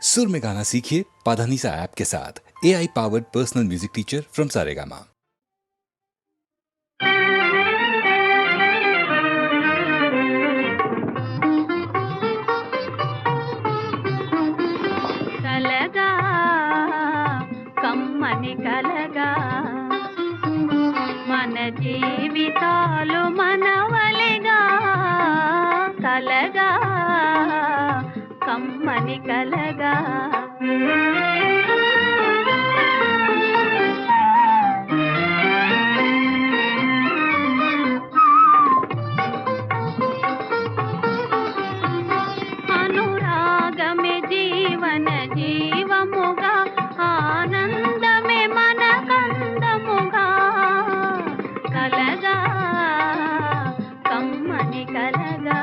सुर में गाना सीखिए पाधानीसा ऐप के साथ। AI powered personal music teacher from Saregama. కలగా కమ్మని కలగా మన జీవితాలు మనవలిగా కలగా కమ్మని కలగా అనురాగమే జీవన జీవముగా ఆనందమే మన కందముగా కలగా కమ్మని కలగా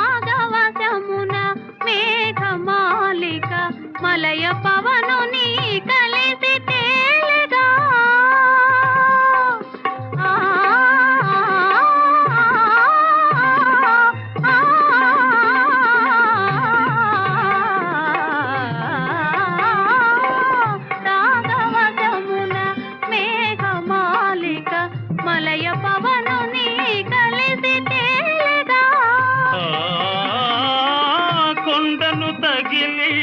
రాగవశమున మేఘమాలిక మలయ పవనుని కలిసి తేలిగా రాగవశమున మేఘమాలిక మలయ పవనుని కలిసి తేలిగా కొండను తగిలి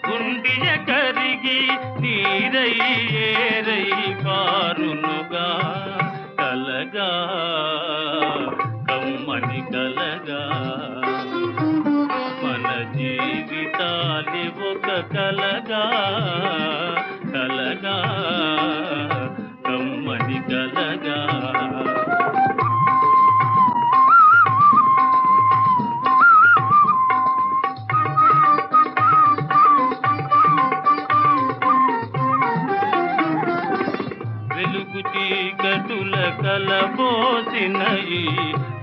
గుండియ కరిగి నీరై ఏరై పారునుగా కలగా కమ్మని కలగా మన జీవితాలి ఒక కలగా కలగా కమ్మని కలగా వెలుగు చీకటుల కలబోసిన ఈ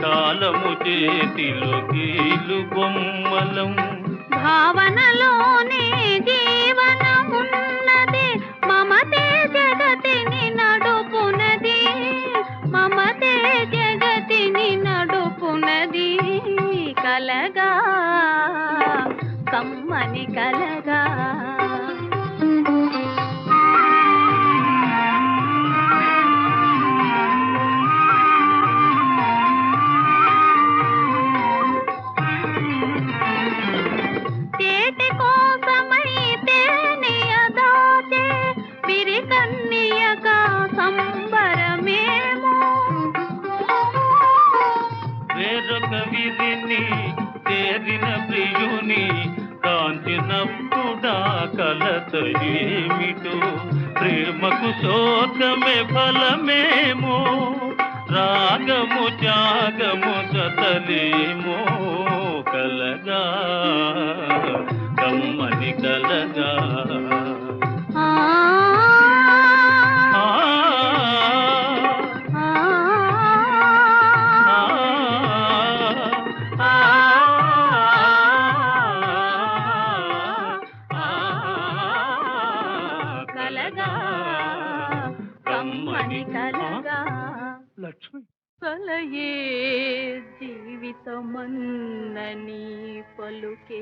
కాలము చేతిలో కీలు బొమ్మలం భావనలోనే జీవనమున్నది మమతే జగతిని నడుపునది మమతే జగతిని నడుపునది కలగా కమ్మని కలగా తేటి కోసమై తేనియ దాచే విరి కన్నియక సంబరమేమో వేరొక విధిని చేరిన ప్రియుని కాంచినప్పుడా కలత ఏమిటో ప్రేమకు శోకమే ఫలమేమో రాగము త్యాగము జతలేమో కలగా కమ్మని కలగా ఆ ఆ, ఆ ఆ, కలగా కమ్మని కలగా లక్ష్మి కలయే జీవితమన్నని పలుకే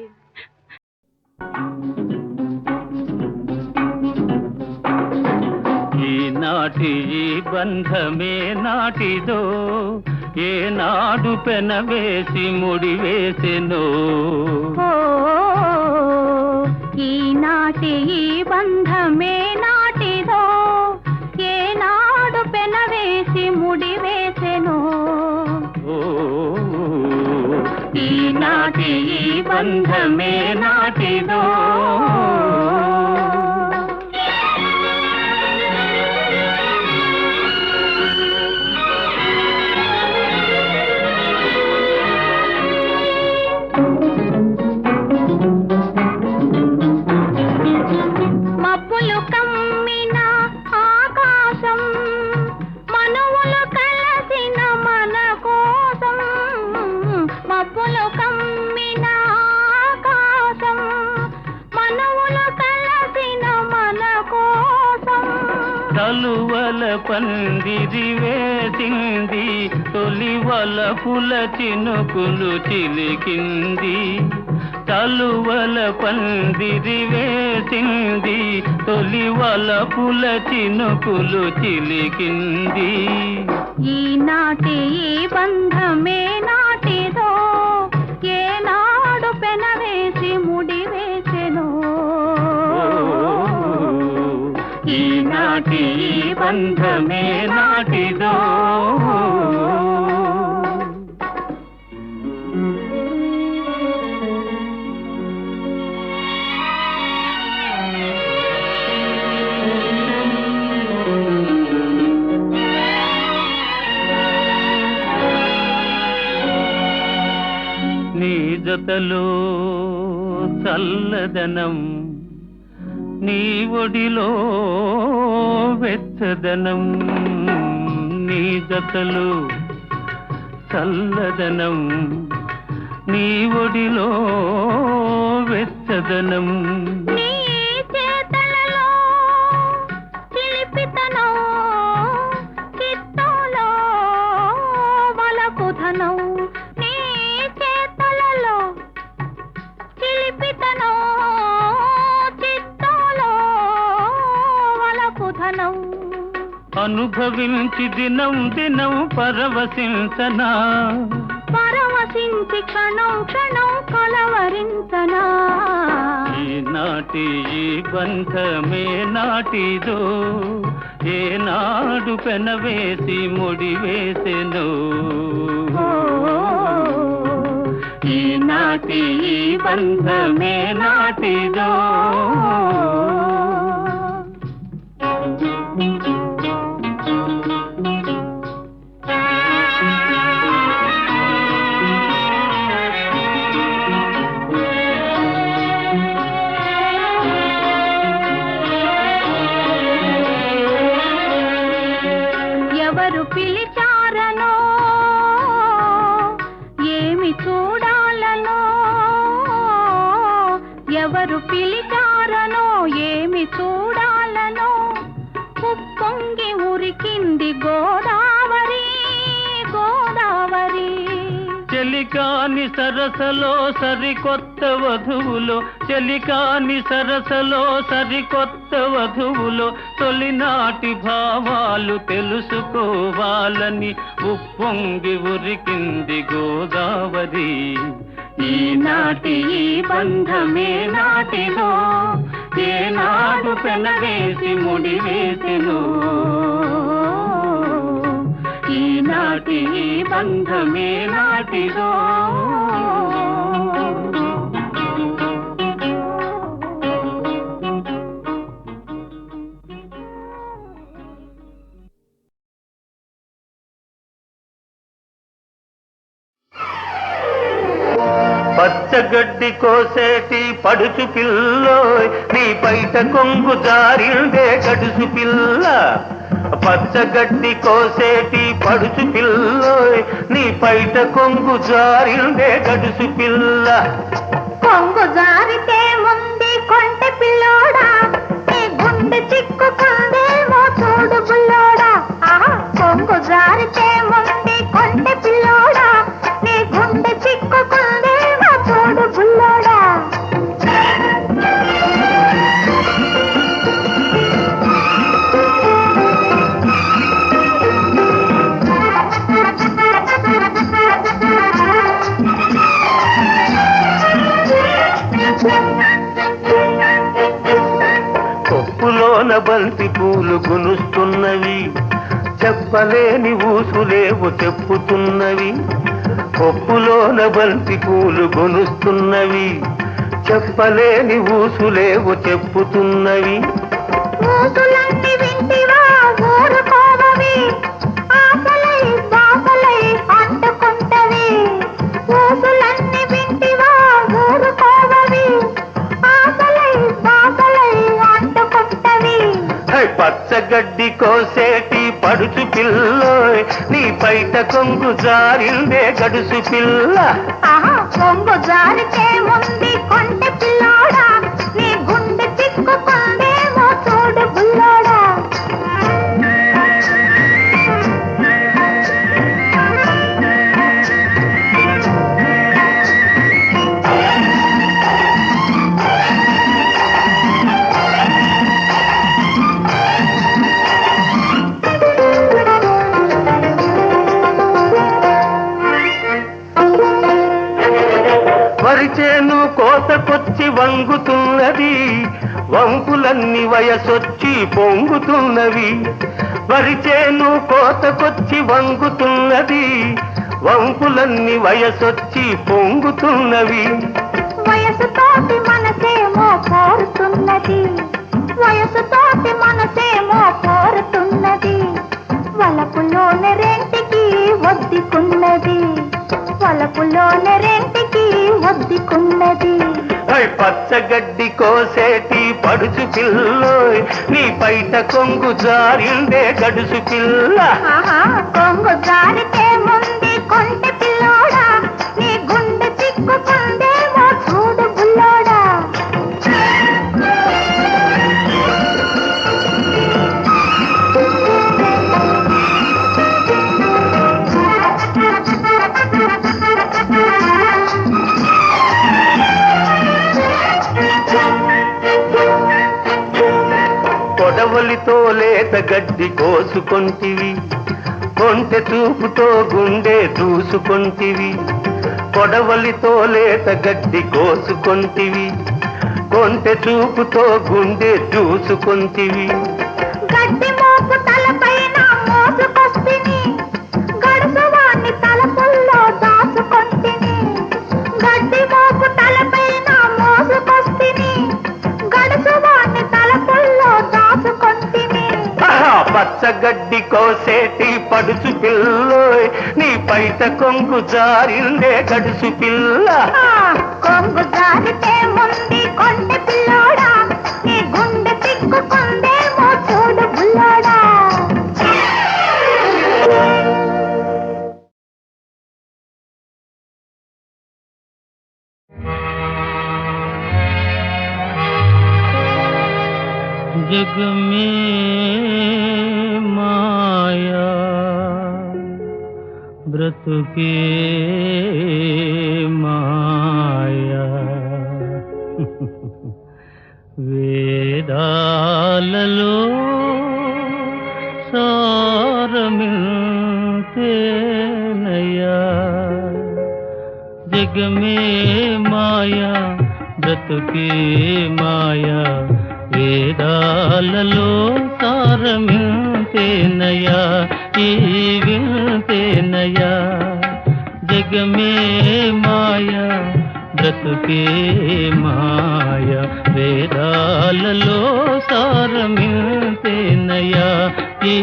ఈనాటి ఈ బంధమే నాటిదో ఏనాడు పెనవేసి ముడివేసెనో ఓ ఈనాటి ఈ బంధమే నాటిదో ఏనాడు పెనవేసి ముడివేసెనో ఓ ఈనాటి ఈ బంధమే నాటిదో మబ్బులు కమ్మిన ఆకాశం మనువులు కలసిన మన కోసం మబ్బులు కమ్మిన తలువల పందిరి వేసింది తొలి వలపుల చినుకులు చిలికింది తలువల పందిరి వేసింది తొలి వలపుల చినుకులు చిలికింది ఈనాటి ఈ బంధమే నాటిదో ఏనాడు పెనవేసి ముడివేసెను ఈనాటి ఈ బంధమే నాటిదో నీ జతలో చల్లదనం నీ ఒడిలో వెచ్చదనం నీ జతలో చల్లదనం నీ ఒడిలో వెచ్చదనం నీ చేతలలో చిలిపితనం చిత్తంలో వలపుధనం నీ చేతలలో చిలిపితనం చిత్తంలో వలపుధనం అనుభవించి దినం దినం పరవశించనా పరవశించి క్షణం క్షణం కలవరించనా ఈనాటి ఈ బంధమే నాటిదో ఏనాడు పెనవేసి ముడివేసెను ఈనాటి ఈ బంధమే నాటిదో ఎవరు పిలిచారనో ఏమి చూడాలనో ఎవరు పిలిచారనో ఏమి చూడాలనో ఉప్పొంగి ఉరికింది గోదావరి గోదావరి చెలికాని సరసలో సరికొత్త వధువులో చెలికాని సరసలో సరికొత్త వధువులో తొలినాటి భావాలు తెలుసుకోవాలని ఉప్పొంగి ఉరికింది గోదావరి ఈనాటి ఈ బంధమే నాటిదో ఏనాడు పెనవేసి ముడివేసెను ఈనాటి ఈ బంధమే నాటిదో పచ్చగడ్డి కోసేటి పడుచు పిల్లోయ్ నీ బయట కొంగు జారిందే గడుసు పిల్ల పచ్చగడ్డి కోసేటి పడుచు పిల్లోయ్ నీ బయట కొంగు జారిందే గడుసు పిల్ల కొంగు జారితే ముందు కొంటె పిల్లోడా నీ గుండె చిక్కుకుందేమో చూడు బుల్లోడా కొంగు జారితే ముందు కొంటె పిల్లోడా నీ గుండె చిక్కుకుందేమో చూడు బుల్లోడా కొప్పులోన బంతి పూలు గునుస్తున్నవి చెప్పలేని ఊసులేవు చెప్పుతున్నవి కొప్పులోన బంతి పూలు గునుస్తున్నవి చెప్పలేని ఊసులేవు చెప్పుతున్నవి ఊసులన్నీ వింటివా ఊరుకోవవి ఆకలై బాకలై అంటుకుంటవి ఊసులన్నీ వింటివా ఊరుకోవవి ఆకలై బాకలై అంటుకుంటవి పచ్చగడ్డి కోసేటి పడుచు పిల్లోయ్ నీ బయట కొంగు జారిందే గడుసు పిల్ల కొంగు జారితే ముందు కొంటె పిల్లోడా నీ గుండె చిక్కుకుందేమో చూడు బుల్లోడా వరిచేను కోతకొచ్చి వంగుతున్నది, వంపులన్నీ వయసొచ్చి పొంగుతున్నవి. వరిచేను కోతకొచ్చి వంగుతున్నది, వంపులన్నీ వయసొచ్చి పొంగుతున్నవి. వయసుతోటి మనసేమో కోరుతున్నది, వయసుతోటి మనసేమో కోరుతున్నది. వలపులోని రెంటికి ఒద్దికున్నది, వలపులోని రెంటికి ఒద్దికున్నది. పచ్చగడ్డి కోసేటి పడుచు పిల్లోయ్, నీ పైట కొంగు జారిందే గడుసు పిల్ల. కొంగు జారితే ముందు కొంటె పిల్లోడా, నీ గుండె చిక్కుకుందేమో చూడు బుల్లోడా. కొడవలితో లేత గడ్డి కోసుకొంటివి, కొంటె చూపుతో గుండె దూసుకొంటివి. కొడవలితో లేత గడ్డి కోసుకొంటివి, కొంటె చూపుతో గుండె దూసుకొంటివి. గడ్డి మోపు తలపైన మోసుకొస్తిని, గడుసువాణ్ణి తలపుల్లో దాచుకొంటిని. గడ్డి మోపు తలపైన మోసుకొస్తిని, గడుసువాణ్ణి తలపుల్లో దాచుకొంటిని. పచ్చగడ్డి కోసేటి పడుచు పిల్లోయ్, నీ పైట కొంగు జారిందే గడుసు పిల్ల. కొంగు జారితే ముందు కొంటె పిల్లోడా, నీ గుండె తిక్కుకుందేమో చూడు బుల్లోడా. जग में माया व्रत के माया వేదాలలో సారమిల్తేనయ్యా. జగ మే మాయా బ్రతుకే మాయా, వేదాలలో సారమిల్తేనయ్యా, ఈ విల్తేనయ్యా. జగ మే మాయా బ్రతుకే మాయా, వేదాలలో సారమిల్తేనయ్యా, ఈ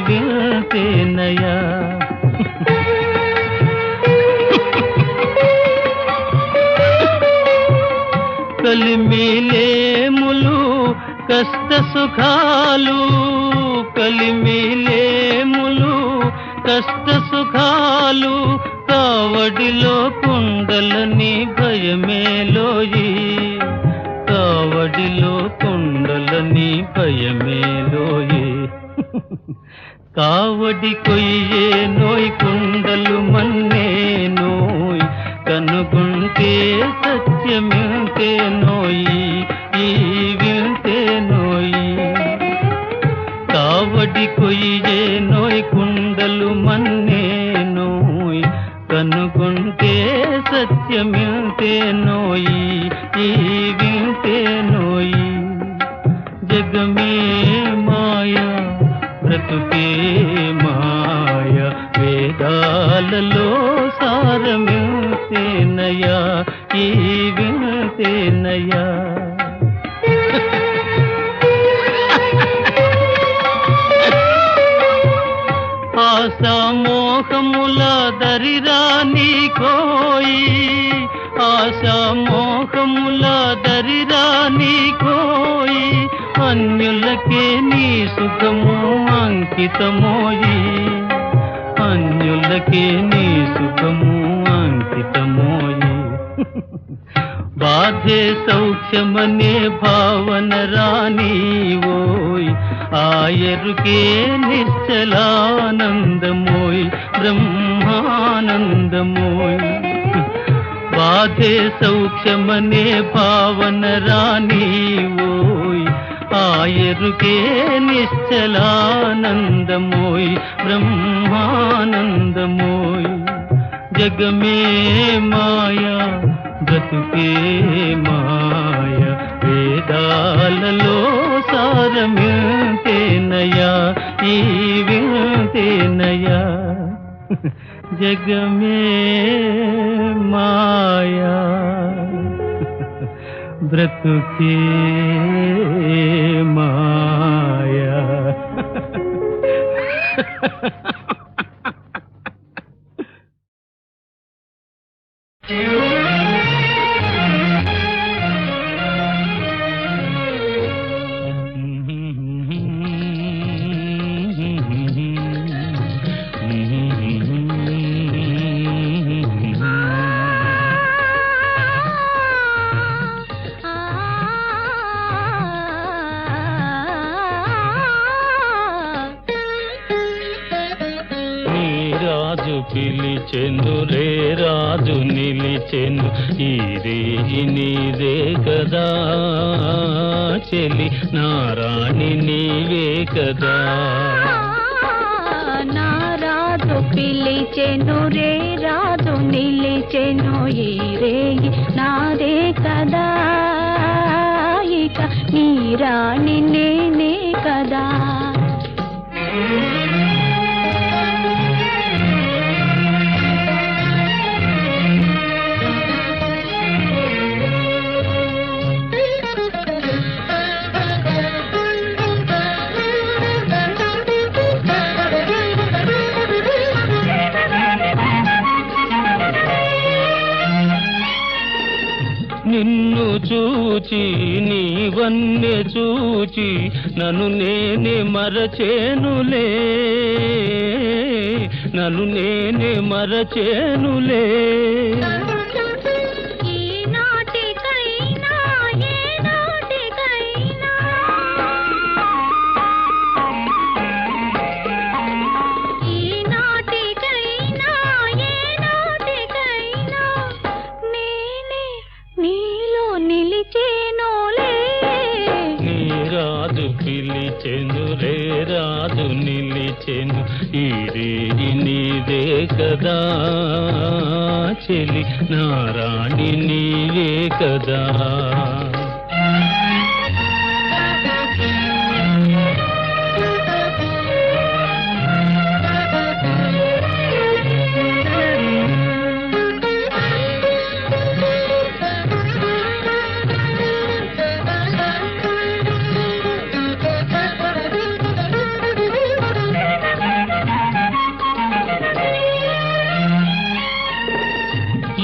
విల్తేనయ్యా. కలిమిలేములు కష్ట సుఖాలు, కలిమిలేములు కష్ట సుఖాలు, కావడిలో కుండలని భయమేలోయి, కావడిలో కుండలని భయమేలోయి. కావడి కొయ్యే నోయ్ కుండలు మన్నే నోయ్, కనుగుంటే సత్యమిల్తే నోయి, ఈ విల్తే నోయి. కావడి కొయ్యే నోయ్ కుండలు మన్నే నోయ్, కనుగుంటే సత్యమిల్తే నోయి, ఈ విల్తే నోయి. జగ మే మాయా బ్రతుకే మాయా, వేదాలలో సారమిల్తేనయ్యా, ఈ విల్తేనయ్యా. ఆశామోహముల దరిరాని కోయి, ఆశామోహముల దరిరాని కోయి, అన్యులకే నీ సుఖము అంకితమోయి, అన్యులకే నీ సుఖము అంకితమోయి. బాధే సౌఖ్యమనే భావన రానివోయ్, ఆయరుకే నిశ్చలానందమోయ్, బ్రహ్మానందమోయ్. బాధే సౌఖ్యమనే భావన రానివోయ్, ఆయరుకే నిశ్చలానందమోయ్, బ్రహ్మానందమోయ్. జగ మే మాయా బ్రతుకే మాయ వేదాలలో సారమింతేనయా ఈ వింతేనయా జగమే మాయా బ్రతుకే మాయా రాజు పిలిచెను రే రాజు నిలిచెను ఈ రేయి నీదే కదా చెలి నారాణి నీవే కదా నా రాజు పిలిచెను రే రాజు నిలిచెను ఈ రేయి నాదే కదా ఇక నీ రాణి నేనే కదా నిన్ను చూచి నీవన్నే చూచి నన్ను నేనే మరచేనులే నన్ను నేనే మరచేనులే పిలిచెను రే రాజు నిలిచెను ఈ రేయి నీదే కదా చెలి నారాణి నీవే కదా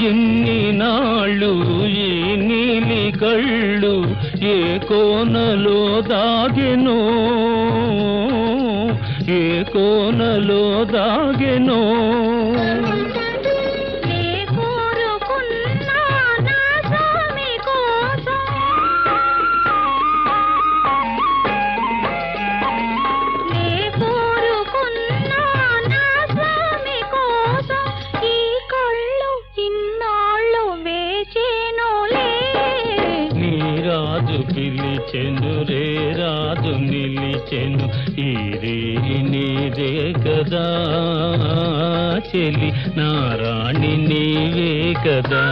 ఎన్ని నాళ్ళు ఈ నీలి కళ్ళు ఏ కోనలో దాగెనో ఏ కోనలో దాగెనో పిలిచెను రే రాజు నిలిచెను ఈ రేయి నీదే కదా చెలి నారాణి నీవే కదా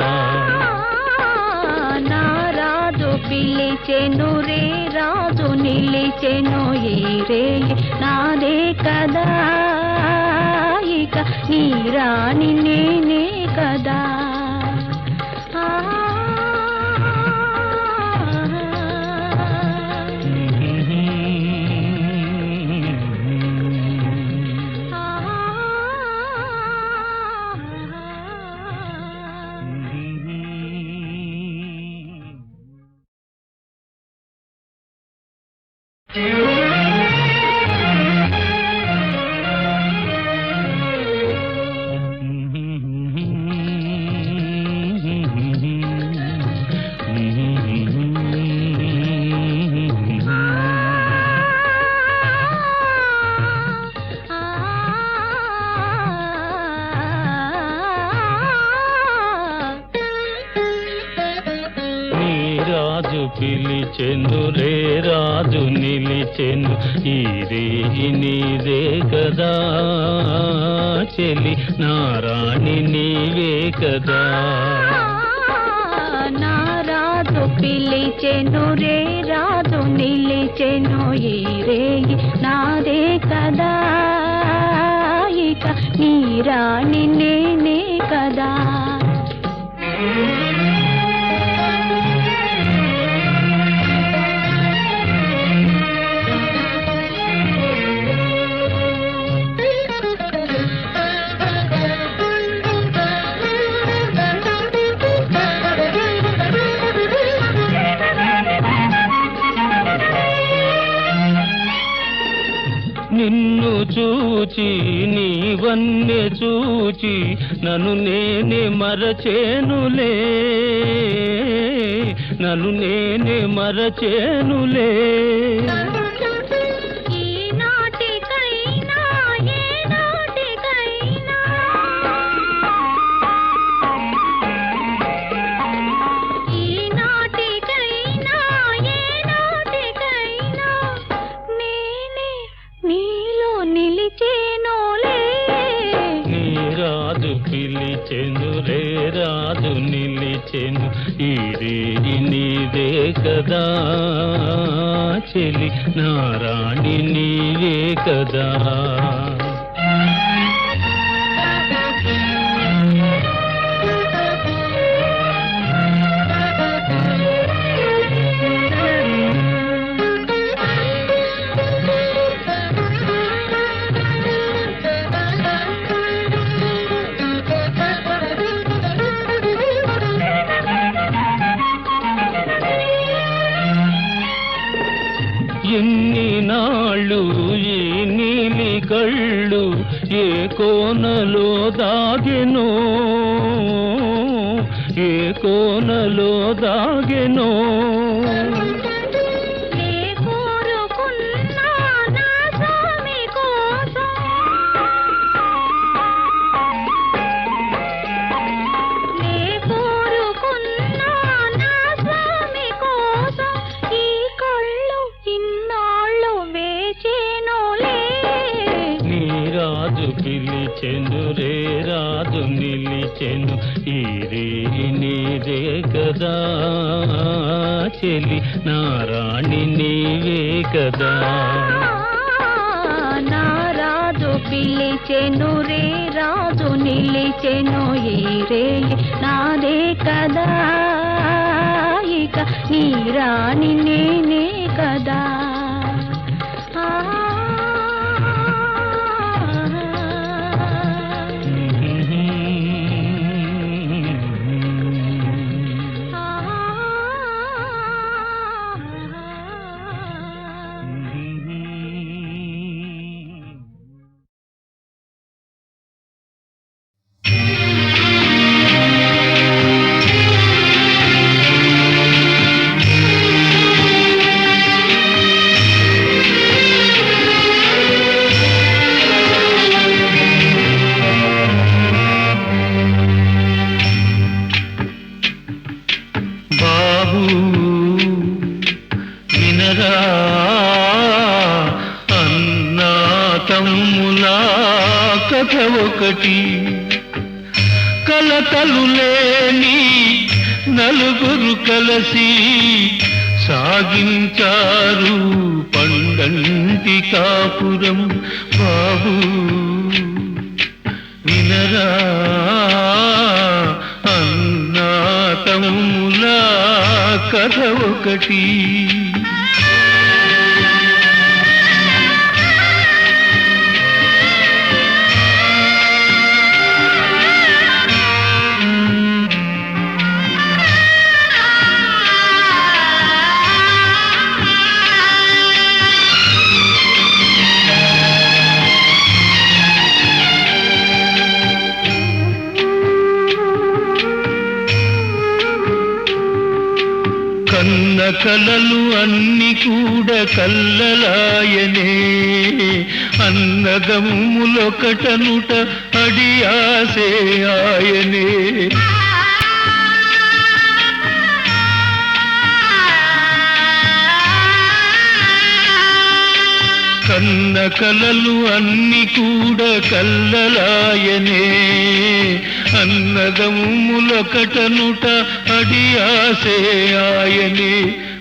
నా రాజు పిలిచెను రే రాజు నిలిచెను ఈ రేయి నాదే కదా ఇక నీ రాణి నేనే కదా పిలిచెను రే రాజు నిలిచెను ఈ రేయి నీదే కదా చెలి నారాణి నీవే కదా పిలిచెను రే రాజు నిలిచెను ఈ రేయి నాదే కదా ఇక నీ రాణి నేనే కదా. నిన్ను చూచి నీవన్నే చూచి నన్ను నేనే మరచేనులే, నన్ను నేనే మరచేనులే. పిలిచెను రే రాజు నిలిచెను ఈ రేయి నీదే కదా చెలి నా రాణి నీవే కదా. ఎన్ని నాళ్ళు ఈ నీలి కళ్ళు ఏ కోనలో దాగెనో, ఏ కోనలో దాగెనో. పిలిచెను రే రాజు నిలిచెను ఈ రేయి నీదే కదా చెలి నా రాణి నీవే కదా. నా రాజు పిలిచెను రే రాజు నిలిచెను ఈ రేయి నాదే కదా ఇక నీ రాణి నేనే కదా. అన్నా తమ్ములా కథ ఒకటి, కలతలు లేని నలుగురు కలసి సాగించారు పండంటి కాపురం. బాబు వినరా అన్నా తమ్ములా కథ ఒకటి. కన్న కలలు అన్ని కూడా కల్లలాయనే, అన్నదమ్ములొకటనుట అడి ఆసే ఆయనే. కన్న కలలు అన్ని కూడా కల్లలాయనే, అన్నదమ్ములొకటనుట అడి ఆసే ఆయనే.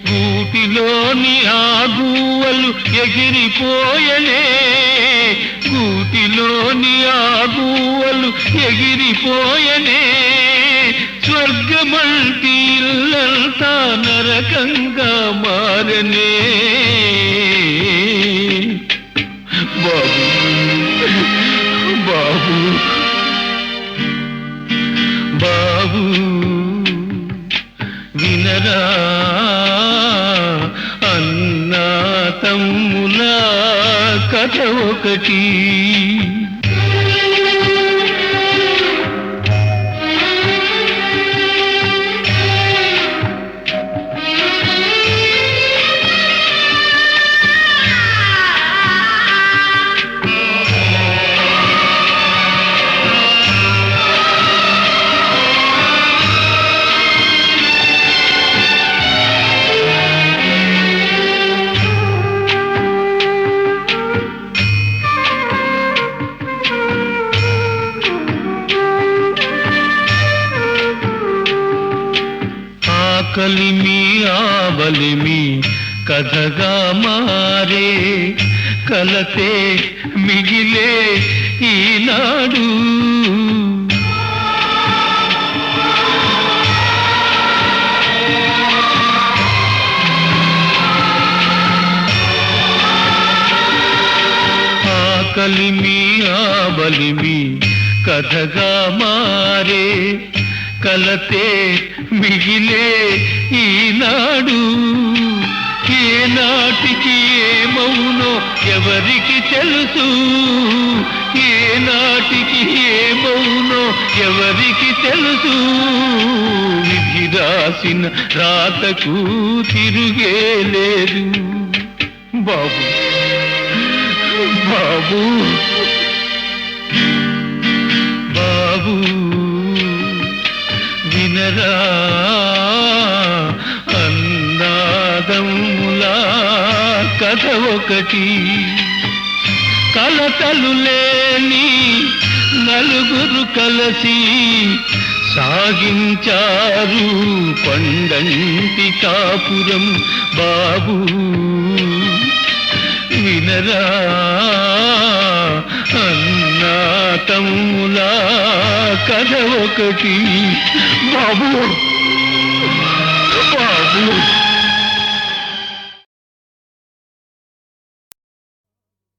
గూటిలోని ఆగువలు ఎగిరిపోయనే, గూటిలోని ఆగువలు ఎగిరిపోయనే, స్వర్గమంటి ఇల్లంతా నరకంగా మారనే. బాబు బాబు బాబు వినరా, అన్నా తమ్ముల కథ ఒకటి. కలిమి ఆవలిమి కథగా మారే, కలతే మిగిలే ఈనాడు. కలిమి ఆవలిమి కథగా మారే, కలతే మిగిలే ఈనాడు. ఏనాటికి ఏమవునో ఎవరికి తెలుసు, ఏనాటికి ఏమవునో ఎవరికి తెలుసు. విధి రాసిన రాతకు తిరుగే లేదు. బాబు బాబు బాబు వినరా, అన్నాదమ్ముల కథ ఒకటి. కలతలు లేని నలుగురు కలసి సాగించారు పండంటి కాపురం. బాబు వినరా, అన్నా తమ్ముల కథ ఒకటి. బాబు బాబు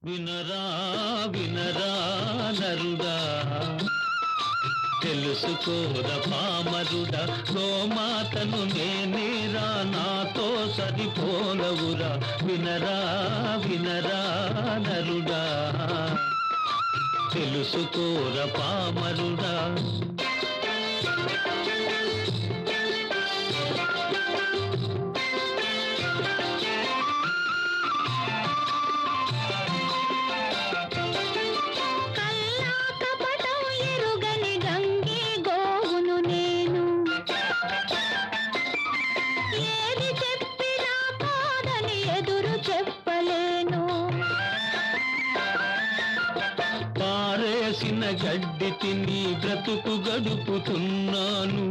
వినరా వినరా నరుడా, తెలుసుకోర పామరుడా, గోమాతను నేనేరా, నాతో సరిపోలవురా. వినరా వినరా నరుడా, తెలుసుకోర పామరుడా. పారేసిన గడ్డి తిని బ్రతుకు గడుపుతున్నాను.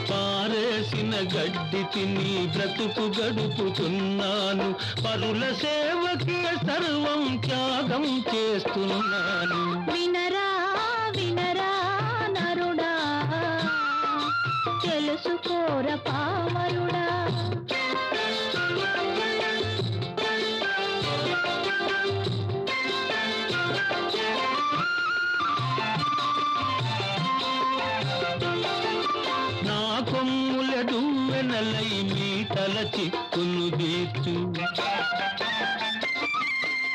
పారేసిన గడ్డి తిని బ్రతుకు గడుపుతున్నాను. పరుల సేవకే సర్వం త్యాగం చేస్తున్నాను. వినరా వినరా నరుడా, తెలుసుకోర పామరుడా. నా కొమ్ములడు వెనలై మీ తల చిక్కును దీర్చు,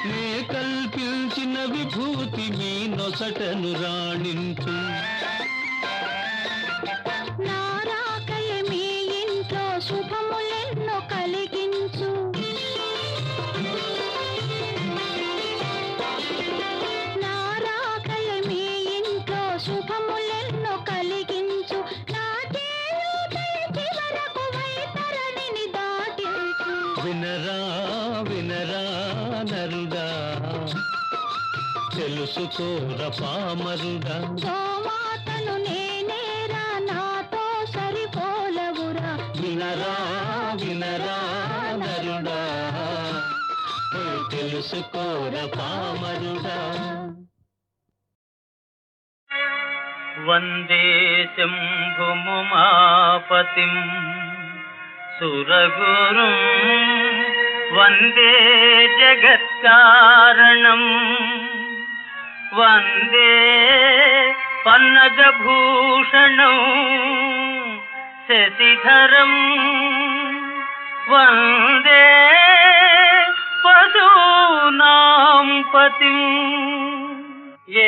నే కల్పించిన విభూతి మీ నొసటను రాణించు. నారాకయ మీ ఇంట్లో శుభములెన్నో కలిగించు. నారాకయ మీ ఇంట్లో శుభములెన్నో కలిగించు. వినరా వినరా నరుడా, తెలుసుకోర పామరుడా. గోమాతను నేనేరా, నా తెలుసుకోర పామరుడా. వందే శంభుముమాపతిం సురగురుం వందే జగత్కారణం వందే పన్నగభూషణం శశిధరం వందే పశూనాం పతిం. ఏ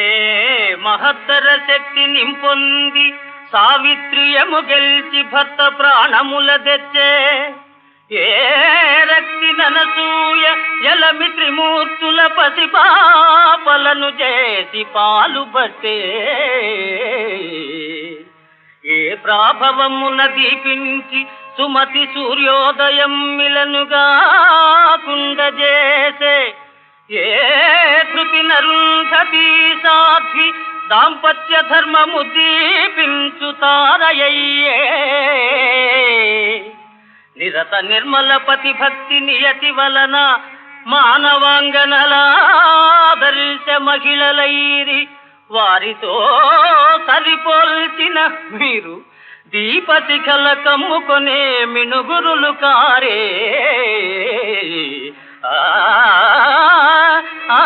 మహత్తర శక్తి నింపొంది సావిత్రియము గెల్చి భర్త ప్రాణముల తెచ్చే, ఏ రక్తి ననసూయ జలమి త్రిమూర్తుల పసిపాపలను చేసి పాలు బట్టే, ఏ ప్రాభవమున దీపించి సుమతి సూర్యోదయం మిలనుగా కుండజేసే, ఏ ధృతి నరుంధతి సాధ్వి దాంపత్య ధర్మము దీపించు తారయ్యే, నిరత నిర్మల పతి భక్తి నియతి వలన మానవాంగనలాదర్శ మహిళలైరి, వారితో సరిపోల్చిన మీరు దీపశిఖల కమ్ముకొనే మినుగురులు కారే. ఆ ఆ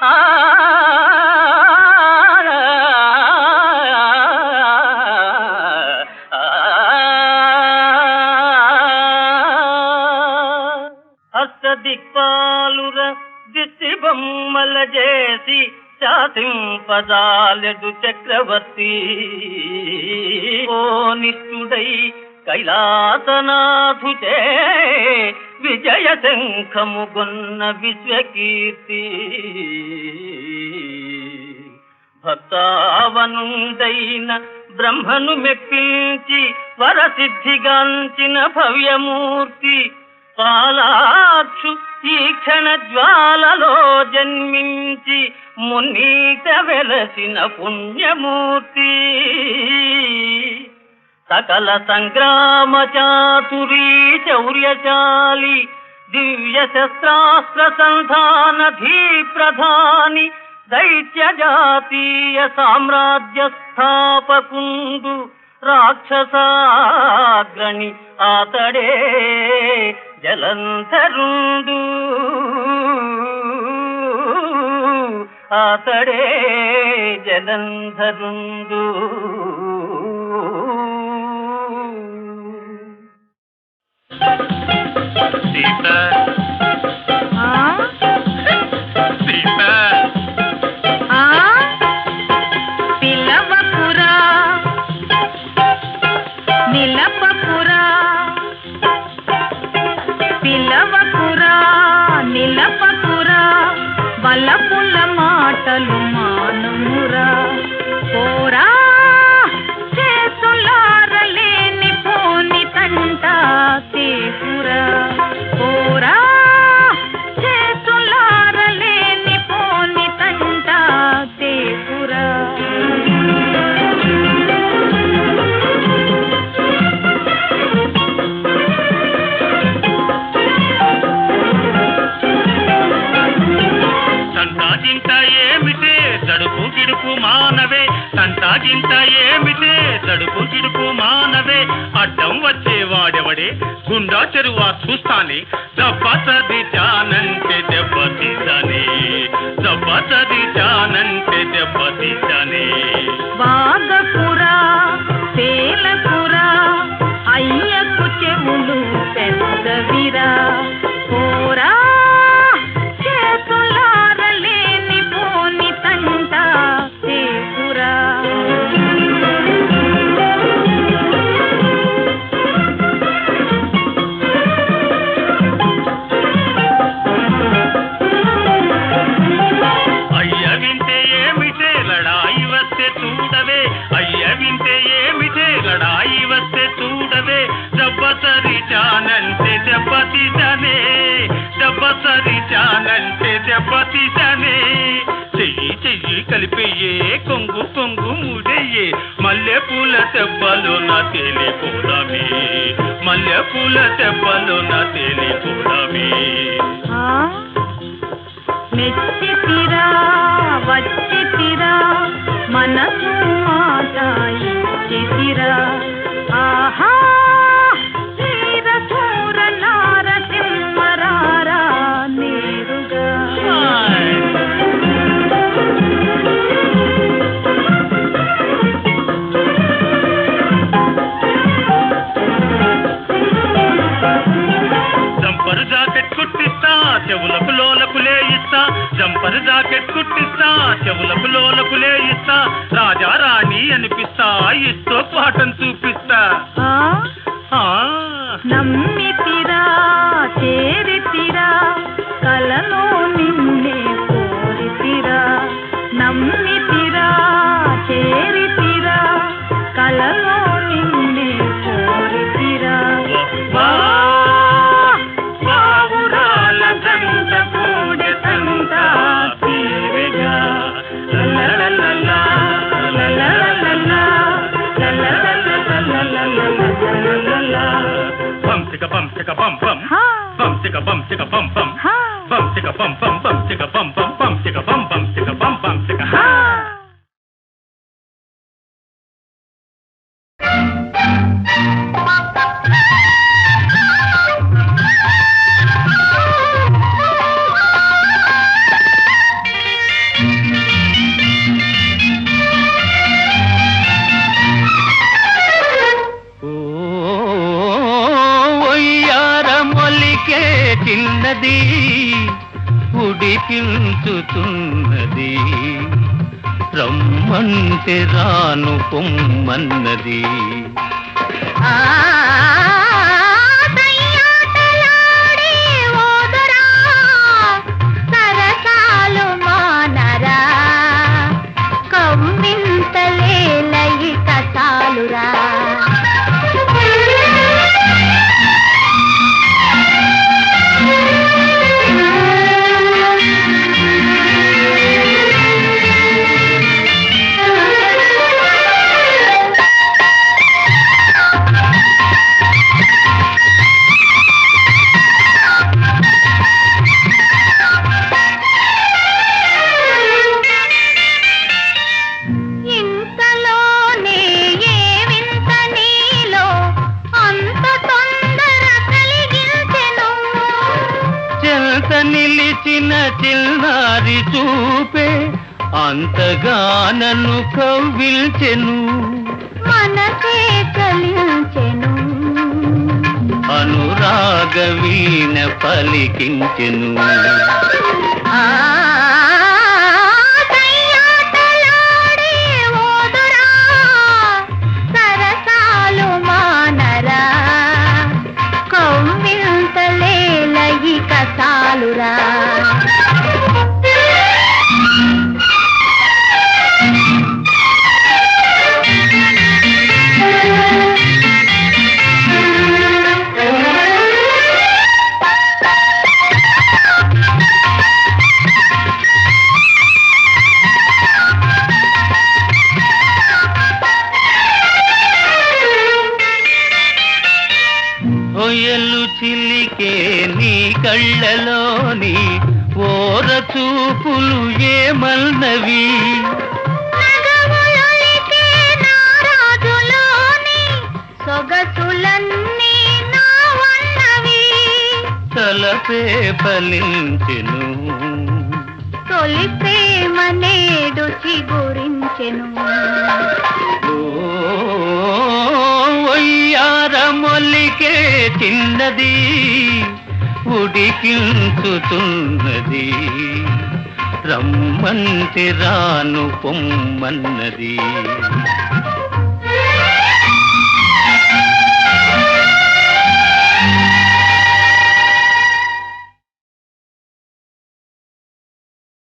ఆ దిక్పాలుర దిష్టి బొమ్మల చేసి శాసింపజాలెడు చక్రవర్తి, ఓ నిష్ఠుడై కైలాసనాథుచే విజయ శంఖముగొన్న విశ్వకీర్తి, భక్తావనుండైన బ్రహ్మను మెప్పించి వరసిద్ధిగాంచిన భవ్యమూర్తి, పాలాక్షు ఈ క్షణ జ్వాలలో జన్మించి మున్నీట వెలసిన పుణ్యమూర్తి, సకల సంగ్రామ చాతురీ శౌర్యశాలి దివ్య శస్త్రాస్త్ర సంధాన ధీ ప్రధాని, దైత్య జాతీయ సామ్రాజ్య స్థాపకుండు రాక్షసాగ్రణి ఆతడే జలంధరుండు, ఆతడే జలంధరుండు. సీత సీత పిలవపురా నిలపపురా, పిలవపురా నిలపపురా, బలపుల మాటలు మానుమురా, పోరా చేతులారలేని పోని తంట తేపురా, పోరా చేతులారలేని పోని తంట తేపురా. సంతాజింత ఏమిటే జడుపు గిడుపు మానవే, సంతాజింత ఏమిటే జడుపు గిడుపు మానవే, అడ్డం వచ్చేవాడెవడే గుండా చెరువా చూస్తానే, దెబ్బతది చానంటే దెబ్బతీసనే, దెబ్బతది చానంటే దెబ్బతీసనే. వాగపురా తేలపురా అయ్యకు చెవులు పెద్దవిరా, పోరా చేతులారలేని పోని తంట తేపురా. అయ్య వింటే ఏమిటే లడాయి వస్తే చూడవే, అయ్య వింటే ఏమిటే లడాయి వస్తే చూడవే, దెబ్బసరి చానంటే దెబ్బతీసనే, దెబ్బసరి చానంటే దెబ్బతీసనే. చెయ్యి చెయ్యి కలిపేయే కొంగు కొంగు ముడయ్యే, మల్లె పూల దెబ్బలో నా తేలిపోదామే, మల్లె పూల దెబ్బలో నా తేలిపోదామే. మనసు మాట ఇచ్చితిరా ఆహా వీరశూర నారసింహరారా నేరుగా జంపర్ జాకెట్ కుట్టిస్తా చెవులకు లోలకులే ఇస్తా జంపర్ జాకెట్ కుట్టిస్తా చెవులకు లోలకులే ఇస్తా రాజా రాణి అనిపిస్తా ఇస్తో పాఠం చూపిస్తా నమ్మితిరా చేరితిరా కలలో నిన్నే కోరితిరా నమ్మితిరా చేరితిరా కలలో నిన్నే కోరితిరా బావురాల జంట కూడె తంట తీరిగా లలలలలా లలలలలా లలలలలా బం చిక బం చిక బం బం బం చిక బం చిక బం బం బం చిక బం బం బం చిక బం బం బం చిక బం బం చిక బం బం చిక చిన్నది ఉడికించుతున్నది రమ్మంటే రాను పొమ్మన్నది సరసాలు మానరా కమ్మింతలేలయి కసాలురా నిలిచిన చిన్నారి చూపే అంతగా నన్ను కవ్విల్చెను మనసే కలించెను అనురాగ వీణ పలికించెను సరసాలు మానరా కౌమింతలేలయి కసాలురా ఒయలు చిలికే నీ కళ్ళలోని ఓర చూపులు ఏమన్నవి నగములొలికే నారాజులోని సొగసులన్నీ నావన్నవి తలపే ఫలించెను తొలి ప్రేమ నేడు చిగురించెను ఒయ్యారమొలికే చిన్నది ఉడికించుతున్నది రమ్మంటే రాను పొమ్మన్నది